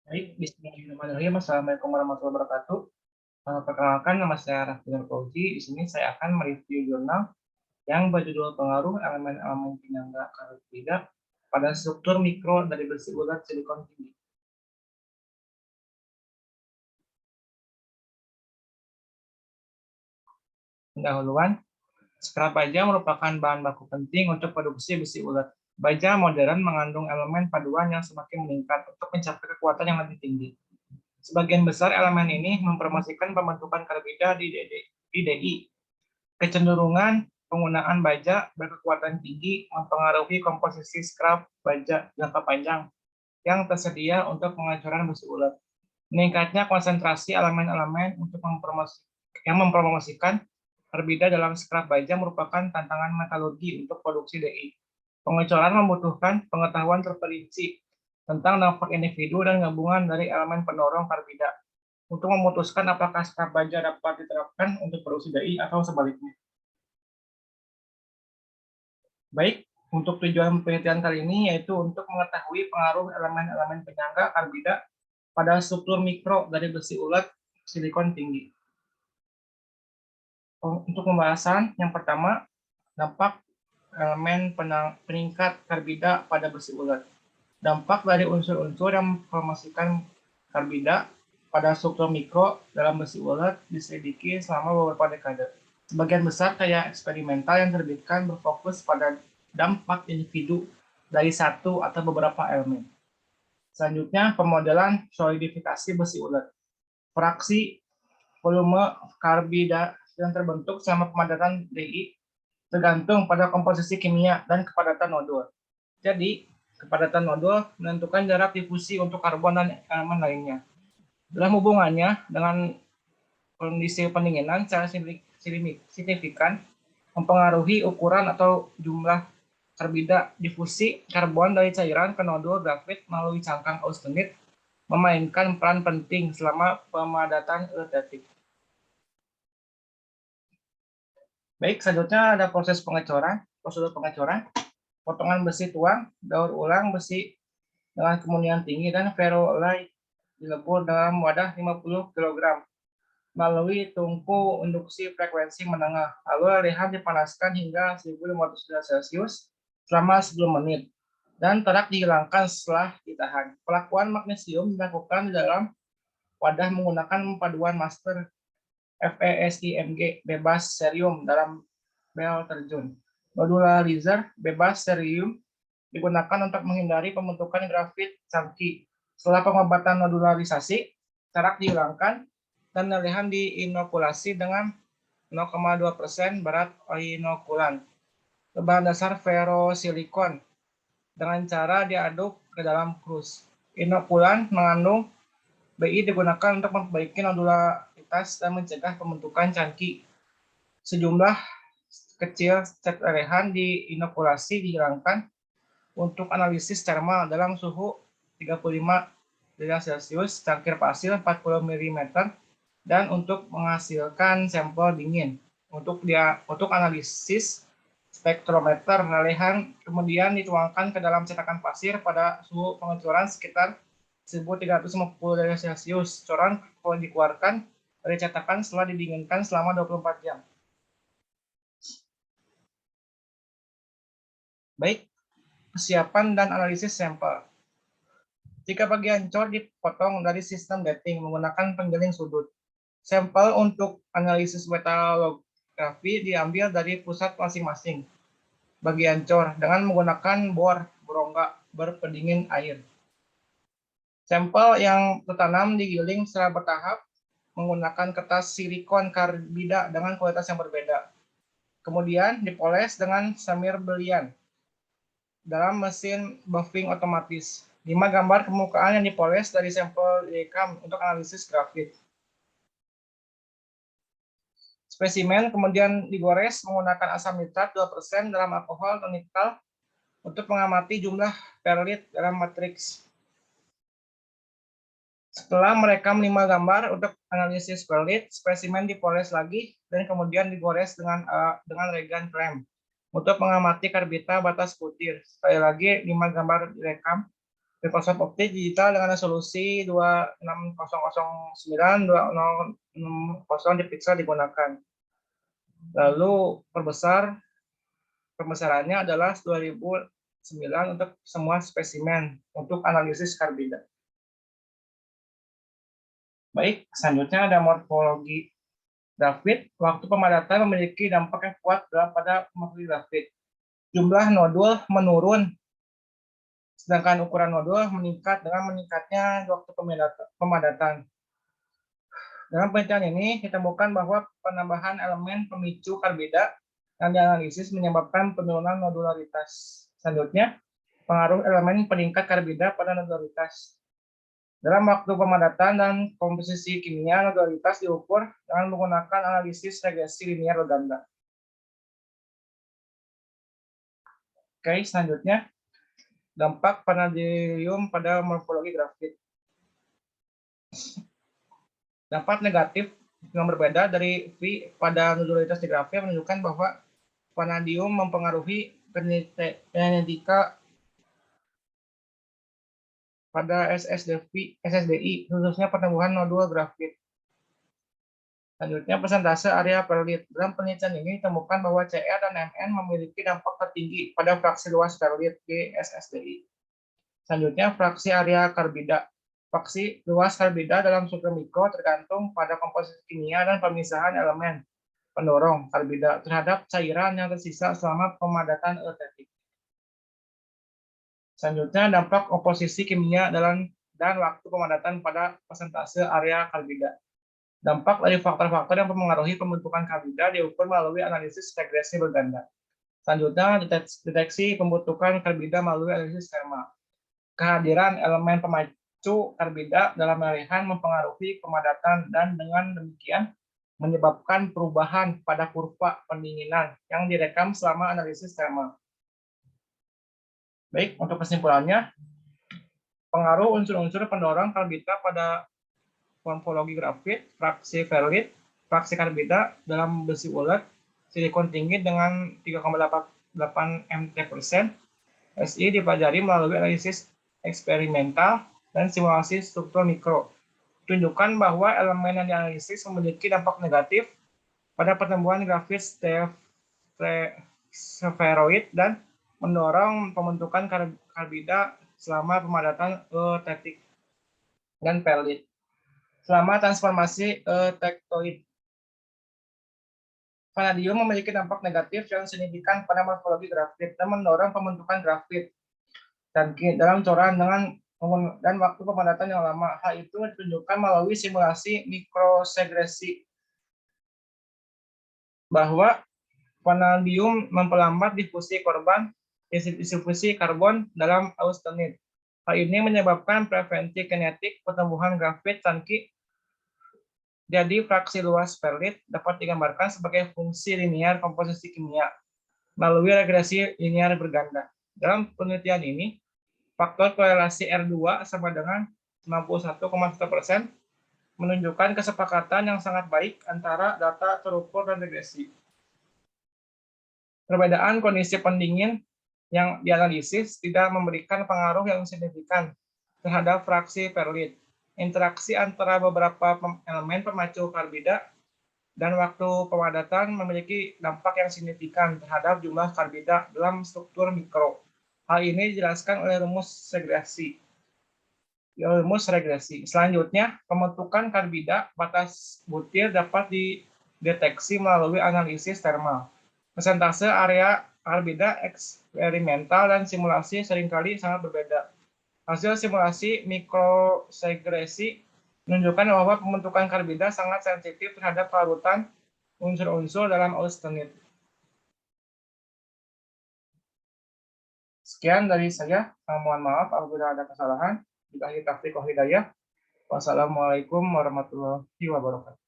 Baik, bismillahirrahmanirrahim. Assalamualaikum warahmatullahi wabarakatuh. Perkenalkan, nama saya Raffi Fauzi. Di sini saya akan mereview jurnal yang berjudul Pengaruh Elemen-elemen Penyangga Karbida pada struktur mikro dari besi ulat silikon tinggi. Pendahuluan, scrap baja merupakan bahan baku penting untuk produksi besi ulat. Baja modern mengandung elemen paduan yang semakin meningkat untuk mencapai kekuatan yang lebih tinggi. Sebagian besar elemen ini mempromosikan pembentukan karbida di DI. Kecenderungan penggunaan baja berkekuatan tinggi mempengaruhi komposisi scrap baja jangka panjang yang tersedia untuk penghancuran besi ulat. Meningkatnya konsentrasi elemen-elemen untuk mempromosikan karbida dalam scrap baja merupakan tantangan metalurgi untuk produksi DI. Pengecoran membutuhkan pengetahuan terperinci tentang dampak individu dan gabungan dari elemen pendorong karbida untuk memutuskan apakah scrap baja dapat diterapkan untuk produksi DI atau sebaliknya. Baik, untuk tujuan penelitian kali ini yaitu untuk mengetahui pengaruh elemen-elemen penyangga karbida pada struktur mikro dari besi ulat silikon tinggi. Untuk pembahasan yang pertama, dampak elemen peningkat karbida pada besi ulat. Dampak dari unsur-unsur yang mempromosikan karbida pada struktur mikro dalam besi ulat diselidiki selama beberapa dekade. Sebagian besar karya eksperimental yang terbitkan berfokus pada dampak individu dari satu atau beberapa elemen. Selanjutnya, pemodelan solidifikasi besi ulat. Fraksi volume karbida yang terbentuk selama pemadatan DI tergantung pada komposisi kimia dan kepadatan nodul. Jadi, kepadatan nodul menentukan jarak difusi untuk karbon dan elemen lainnya. Dalam hubungannya dengan kondisi pendinginan secara signifikan mempengaruhi ukuran atau jumlah karbida difusi karbon dari cairan ke nodul grafit melalui cangkang austenit memainkan peran penting selama pemadatan eutetik. Baik, selanjutnya ada proses pengecoran, prosedur pengecoran, potongan besi tuang, daur ulang besi dengan kemunian tinggi dan ferroalloy dilebur dalam wadah 50 kg melalui tungku induksi frekuensi menengah. Lalu lelehan dipanaskan hingga 1500 derajat Celcius selama 10 menit dan terak dihilangkan setelah ditahan. Pelakuan magnesium dilakukan di dalam wadah menggunakan paduan master FeSiMg bebas cerium dalam bel terjun. Modularizer bebas cerium digunakan untuk menghindari pembentukan grafit chunky. Setelah pengobatan nodularisasi, terak dihilangkan dan lelehan diinokulasi dengan 0,2% berat inokulan ke bahan dasar ferrosilikon dengan cara diaduk ke dalam krus. Inokulan mengandung BI digunakan untuk memperbaiki nodularitas dan mencegah pembentukan chunky. Sejumlah kecil cat lelehan diinokulasi dihilangkan untuk analisis termal dalam suhu 35 derajat Celcius, cangkir pasir 40 mm, dan untuk menghasilkan sampel dingin. Untuk analisis spektrometer lelehan kemudian dituangkan ke dalam cetakan pasir pada suhu pengecoran sekitar 1350 derajat Celcius. Coran dikeluarkan dari cetakan setelah didinginkan selama 24 jam. Baik, persiapan dan analisis sampel. Jika bagian cor dipotong dari sistem dating menggunakan penggiling sudut, sampel untuk analisis metalografi diambil dari pusat masing-masing bagian cor dengan menggunakan bor berongga berpendingin air. Sampel yang tertanam digiling secara bertahap menggunakan kertas silikon karbida dengan kualitas yang berbeda. Kemudian dipoles dengan samir belian dalam mesin buffing otomatis. 5 gambar permukaan yang dipoles dari sampel direkam untuk analisis grafit. Spesimen kemudian digores menggunakan asam nitrat 2% dalam alkohol atau nikal untuk mengamati jumlah perlit dalam matriks. Setelah merekam 5 gambar untuk analisis perlit, spesimen dipoles lagi dan kemudian digores dengan regan krem untuk mengamati karbida batas butir. Sekali lagi 5 gambar direkam Microsoft Optik digital dengan resolusi 26009 2060 di digunakan. Lalu pembesarannya adalah 2009 untuk semua spesimen untuk analisis karbida. Baik, selanjutnya ada morfologi grafit. Waktu pemadatan memiliki dampak yang kuat pada morfologi grafit. Jumlah nodul menurun, sedangkan ukuran nodul meningkat dengan meningkatnya waktu pemadatan. Dalam penelitian ini ditemukan bahwa penambahan elemen pemicu karbida yang dianalisis menyebabkan penurunan nodularitas. Selanjutnya, pengaruh elemen peningkat karbida pada nodularitas. Dalam waktu pemadatan dan komposisi kimia, nodularitas diukur dengan menggunakan analisis regresi linier berganda. Oke, selanjutnya, dampak vanadium pada morfologi grafit. Dampak negatif yang berbeda dari V pada nodularitas di grafit menunjukkan bahwa vanadium mempengaruhi genetika pada SSDI, khususnya pertumbuhan nodul grafit. Selanjutnya, persentase area perlit. Dalam penelitian ini ditemukan bahwa Cr dan Mn memiliki dampak tertinggi pada fraksi luas perlit di SSDI. Selanjutnya, fraksi area karbida. Fraksi luas karbida dalam struktur mikro tergantung pada komposisi kimia dan pemisahan elemen pendorong karbida terhadap cairan yang tersisa selama pemadatan eutetik. Selanjutnya, dampak komposisi kimia dan waktu pemadatan pada persentase area karbida. Dampak dari faktor-faktor yang mempengaruhi pembentukan karbida diukur melalui analisis regresi berganda. Selanjutnya, deteksi pembentukan karbida melalui analisis termal. Kehadiran elemen pemacu karbida dalam lelehan mempengaruhi pemadatan dan dengan demikian menyebabkan perubahan pada kurva pendinginan yang direkam selama analisis termal. Baik, untuk kesimpulannya, pengaruh unsur-unsur pendorong karbida pada morfologi grafit, fraksi ferrit, fraksi karbida dalam besi ulet, silikon tinggi dengan 3,8 mt%, SI dipelajari melalui analisis eksperimental dan simulasi struktur mikro. Tunjukkan bahwa elemen yang dianalisis memiliki dampak negatif pada pertumbuhan grafit spheroid dan mendorong pembentukan karbida selama pemadatan eutetik dan perlit. Selama transformasi tektoid, vanadium memiliki dampak negatif yang signifikan pada morfologi grafit dan mendorong pembentukan grafit dan dalam coran dan waktu pemadatan yang lama. Hal itu ditunjukkan melalui simulasi mikrosegresi bahwa vanadium memperlambat difusi karbon dalam austenit. Hal ini menyebabkan preferensi kinetik pertumbuhan grafit tangki. Jadi, fraksi luas perlit dapat digambarkan sebagai fungsi linear komposisi kimia melalui regresi linear berganda. Dalam penelitian ini, faktor korelasi R2 sama dengan 91,1% menunjukkan kesepakatan yang sangat baik antara data terukur dan regresi. Perbedaan kondisi pendingin yang dianalisis tidak memberikan pengaruh yang signifikan terhadap fraksi perlit. Interaksi antara beberapa elemen pemacu karbida dan waktu pemadatan memiliki dampak yang signifikan terhadap jumlah karbida dalam struktur mikro. Hal ini dijelaskan oleh rumus regresi. Selanjutnya, pembentukan karbida batas butir dapat dideteksi melalui analisis termal. Persentase area karbida eksperimental dan simulasi seringkali sangat berbeda. Hasil simulasi mikrosegresi menunjukkan bahwa pembentukan karbida sangat sensitif terhadap kelarutan unsur-unsur dalam austenit. Sekian dari saya. Mohon maaf apabila ada kesalahan. Billahi taufiq wal hidayah. Wassalamualaikum warahmatullahi wabarakatuh.